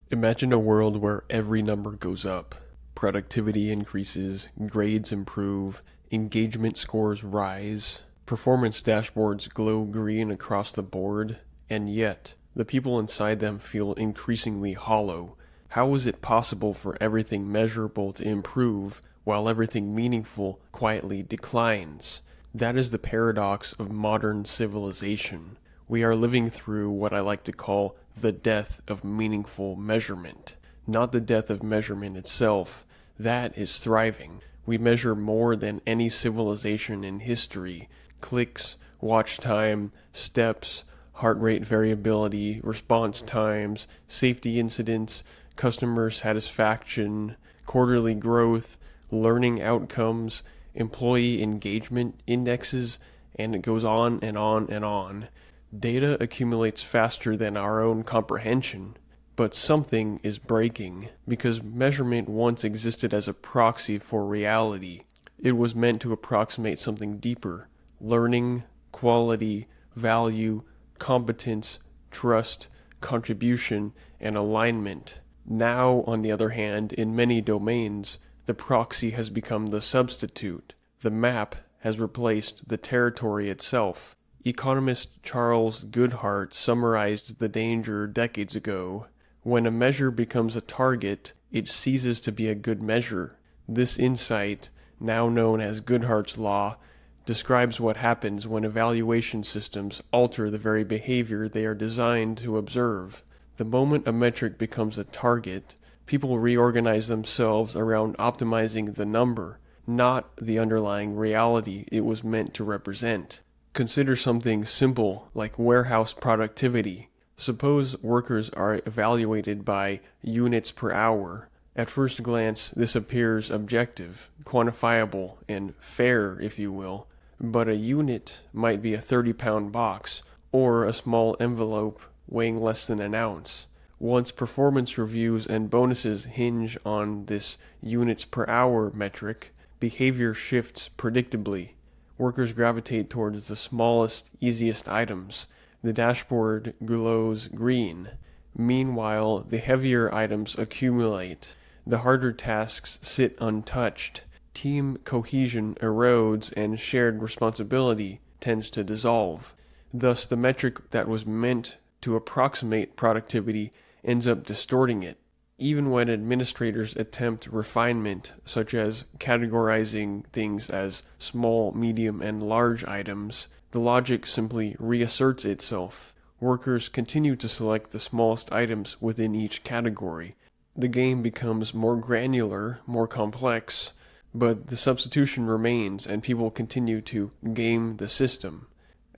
Imagine a world where every number goes up. Productivity increases, grades improve, engagement scores rise, performance dashboards glow green across the board, and yet, the people inside them feel increasingly hollow. How is it possible for everything measurable to improve while everything meaningful quietly declines? That is the paradox of modern civilization. We are living through what I like to call the death of meaningful measurement. Not the death of measurement itself. That is thriving. We measure more than any civilization in history. Clicks, watch time, steps, heart rate variability, response times, safety incidents, customer satisfaction, quarterly growth, learning outcomes, employee engagement indexes, and it goes on and on and on. Data accumulates faster than our own comprehension, but something is breaking, because measurement once existed as a proxy for reality. It was meant to approximate something deeper: learning, quality, value, competence, trust, contribution, and alignment. Now, on the other hand, in many domains, the proxy has become the substitute. The map has replaced the territory itself. Economist Charles Goodhart summarized the danger decades ago. When a measure becomes a target, it ceases to be a good measure. This insight, now known as Goodhart's law, describes what happens when evaluation systems alter the very behavior they are designed to observe. The moment a metric becomes a target, people reorganize themselves around optimizing the number, not the underlying reality it was meant to represent. Consider something simple like warehouse productivity. Suppose workers are evaluated by units per hour. At first glance, this appears objective, quantifiable, and fair, if you will. But a unit might be a 30-pound box, or a small envelope weighing less than an ounce. Once performance reviews and bonuses hinge on this units per hour metric, behavior shifts predictably. Workers gravitate towards the smallest, easiest items. The dashboard glows green. Meanwhile, the heavier items accumulate. The harder tasks sit untouched. Team cohesion erodes and shared responsibility tends to dissolve. Thus, the metric that was meant to approximate productivity ends up distorting it. Even when administrators attempt refinement, such as categorizing things as small, medium, and large items, the logic simply reasserts itself. Workers continue to select the smallest items within each category. The game becomes more granular, more complex, but the substitution remains and people continue to game the system.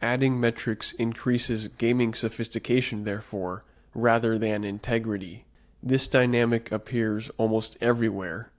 Adding metrics increases gaming sophistication, therefore, rather than integrity. This dynamic appears almost everywhere.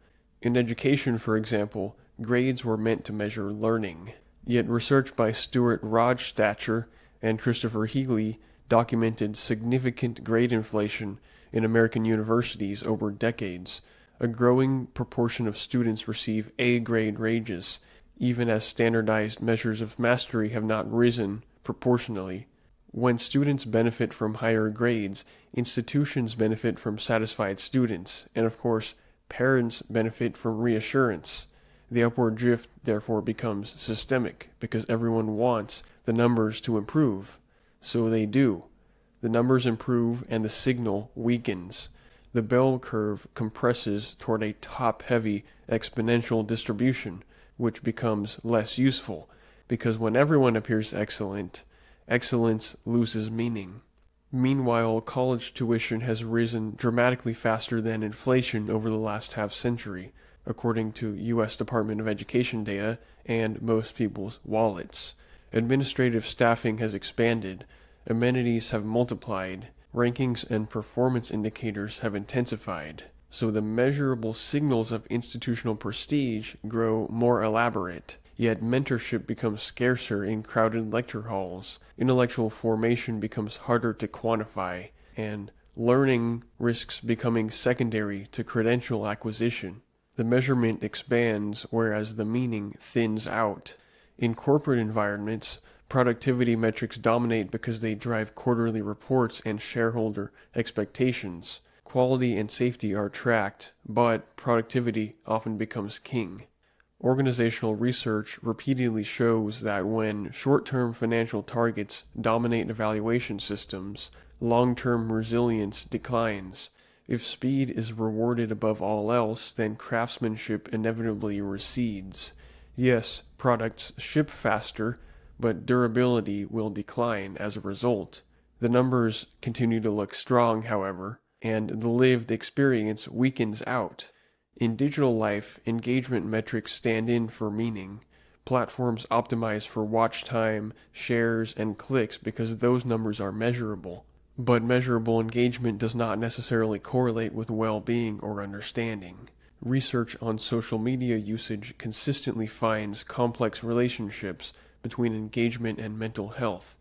In education, for example, grades were meant to measure learning. Yet research by Stuart Rodstacher and Christopher Healy documented significant grade inflation in American universities over decades. A growing proportion of students receive A-grade ranges, even as standardized measures of mastery have not risen proportionally. When students benefit from higher grades, institutions benefit from satisfied students, and of course, parents benefit from reassurance. The upward drift therefore becomes systemic, because everyone wants the numbers to improve. So they do. The numbers improve and the signal weakens. The bell curve compresses toward a top-heavy exponential distribution, which becomes less useful, because when everyone appears excellent, excellence loses meaning. Meanwhile, college tuition has risen dramatically faster than inflation over the last half-century, according to U.S. Department of Education data and most people's wallets. Administrative staffing has expanded, amenities have multiplied, rankings and performance indicators have intensified, so the measurable signals of institutional prestige grow more elaborate. Yet mentorship becomes scarcer in crowded lecture halls, intellectual formation becomes harder to quantify, and learning risks becoming secondary to credential acquisition. The measurement expands, whereas the meaning thins out. In corporate environments, productivity metrics dominate because they drive quarterly reports and shareholder expectations. Quality and safety are tracked, but productivity often becomes king. Organizational research repeatedly shows that when short-term financial targets dominate evaluation systems, long-term resilience declines. If speed is rewarded above all else, then craftsmanship inevitably recedes. Yes, products ship faster, but durability will decline as a result. The numbers continue to look strong, however, and the lived experience weakens out. In digital life, engagement metrics stand in for meaning. Platforms optimize for watch time, shares, and clicks because those numbers are measurable. But measurable engagement does not necessarily correlate with well-being or understanding. Research on social media usage consistently finds complex relationships between engagement and mental health.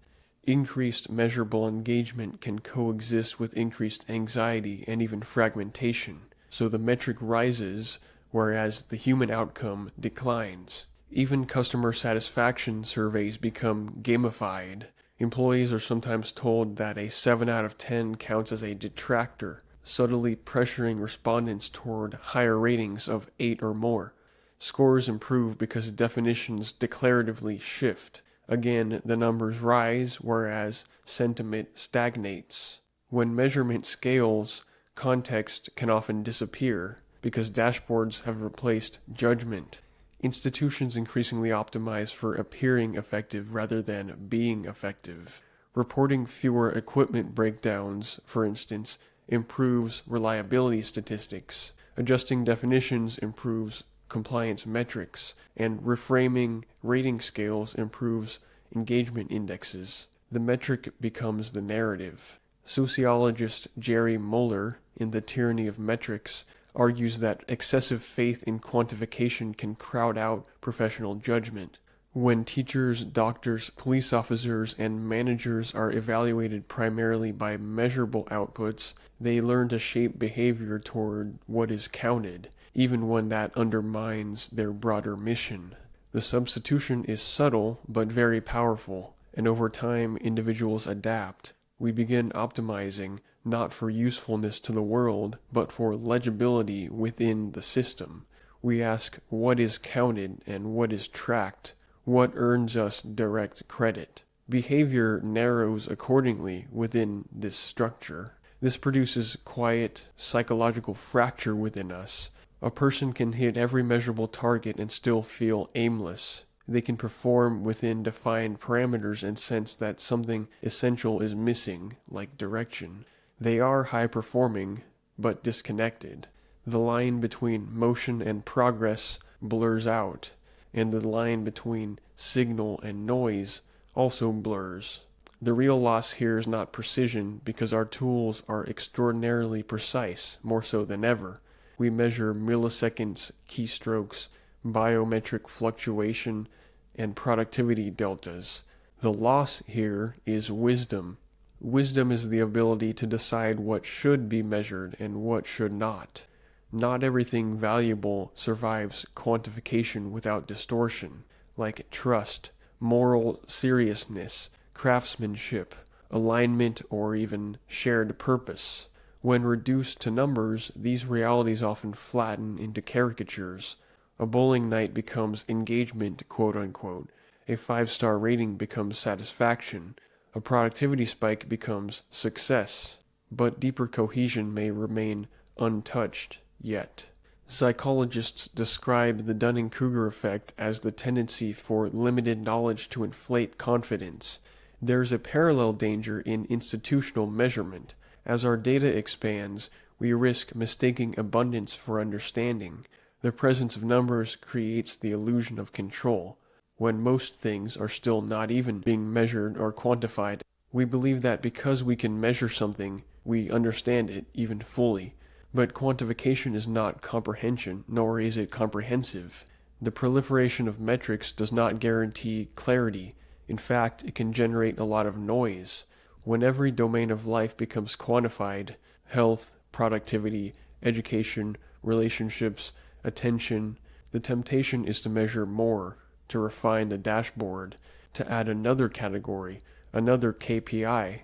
Increased measurable engagement can coexist with increased anxiety and even fragmentation. So the metric rises, whereas the human outcome declines. Even customer satisfaction surveys become gamified. Employees are sometimes told that a 7 out of 10 counts as a detractor, subtly pressuring respondents toward higher ratings of 8 or more. Scores improve because definitions declaratively shift. Again, the numbers rise, whereas sentiment stagnates. When measurement scales, context can often disappear because dashboards have replaced judgment. Institutions increasingly optimize for appearing effective rather than being effective. Reporting fewer equipment breakdowns, for instance, improves reliability statistics. Adjusting definitions improves compliance metrics, and reframing rating scales improves engagement indexes. The metric becomes the narrative. Sociologist Jerry Muller, in The Tyranny of Metrics, argues that excessive faith in quantification can crowd out professional judgment. When teachers, doctors, police officers, and managers are evaluated primarily by measurable outputs, they learn to shape behavior toward what is counted, even when that undermines their broader mission. The substitution is subtle but very powerful, and over time individuals adapt. We begin optimizing not for usefulness to the world, but for legibility within the system. We ask what is counted and what is tracked, what earns us direct credit. Behavior narrows accordingly within this structure. This produces quiet psychological fracture within us. A person can hit every measurable target and still feel aimless. They can perform within defined parameters and sense that something essential is missing, like direction. They are high-performing, but disconnected. The line between motion and progress blurs out, and the line between signal and noise also blurs. The real loss here is not precision, because our tools are extraordinarily precise, more so than ever. We measure milliseconds, keystrokes, biometric fluctuation, and productivity deltas. The loss here is wisdom. Wisdom is the ability to decide what should be measured and what should not. Not everything valuable survives quantification without distortion, like trust, moral seriousness, craftsmanship, alignment, or even shared purpose. When reduced to numbers, these realities often flatten into caricatures. A bowling night becomes engagement, quote-unquote. A 5-star rating becomes satisfaction. A productivity spike becomes success. But deeper cohesion may remain untouched yet. Psychologists describe the Dunning-Kruger effect as the tendency for limited knowledge to inflate confidence. There's a parallel danger in institutional measurement. As our data expands, we risk mistaking abundance for understanding. The presence of numbers creates the illusion of control. When most things are still not even being measured or quantified, we believe that because we can measure something, we understand it even fully. But quantification is not comprehension, nor is it comprehensive. The proliferation of metrics does not guarantee clarity. In fact, it can generate a lot of noise. When every domain of life becomes quantified, health, productivity, education, relationships, attention, the temptation is to measure more, to refine the dashboard, to add another category, another KPI.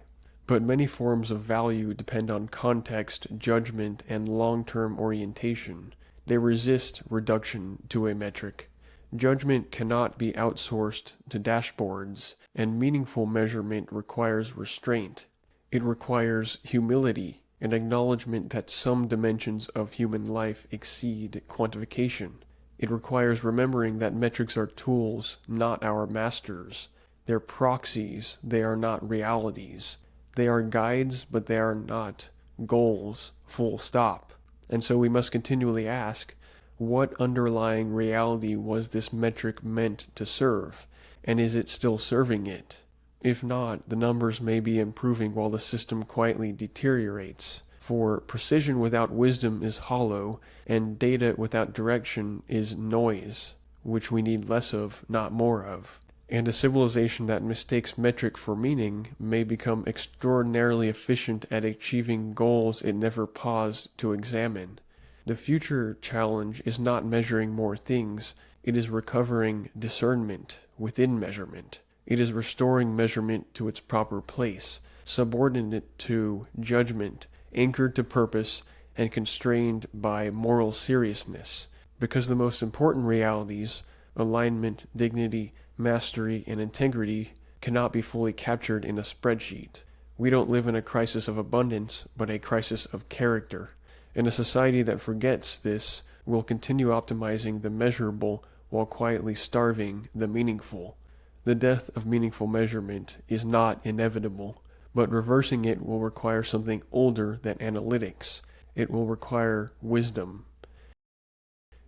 But many forms of value depend on context, judgment, and long-term orientation. They resist reduction to a metric. Judgment cannot be outsourced to dashboards, and meaningful measurement requires restraint. It requires humility, an acknowledgement that some dimensions of human life exceed quantification. It requires remembering that metrics are tools, not our masters. They're proxies, they are not realities. They are guides, but they are not goals, full stop. And so we must continually ask, what underlying reality was this metric meant to serve, and is it still serving it? If not, the numbers may be improving while the system quietly deteriorates. For precision without wisdom is hollow, and data without direction is noise, which we need less of, not more of. And a civilization that mistakes metric for meaning may become extraordinarily efficient at achieving goals it never paused to examine. The future challenge is not measuring more things, it is recovering discernment within measurement. It is restoring measurement to its proper place, subordinate to judgment, anchored to purpose, and constrained by moral seriousness. Because the most important realities, alignment, dignity, mastery, and integrity, cannot be fully captured in a spreadsheet. We don't live in a crisis of abundance, but a crisis of character. And a society that forgets this will continue optimizing the measurable while quietly starving the meaningful. The death of meaningful measurement is not inevitable, but reversing it will require something older than analytics. It will require wisdom.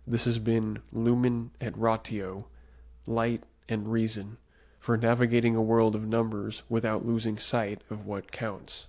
This has been Lumen et Ratio, Light and Reason, for navigating a world of numbers without losing sight of what counts.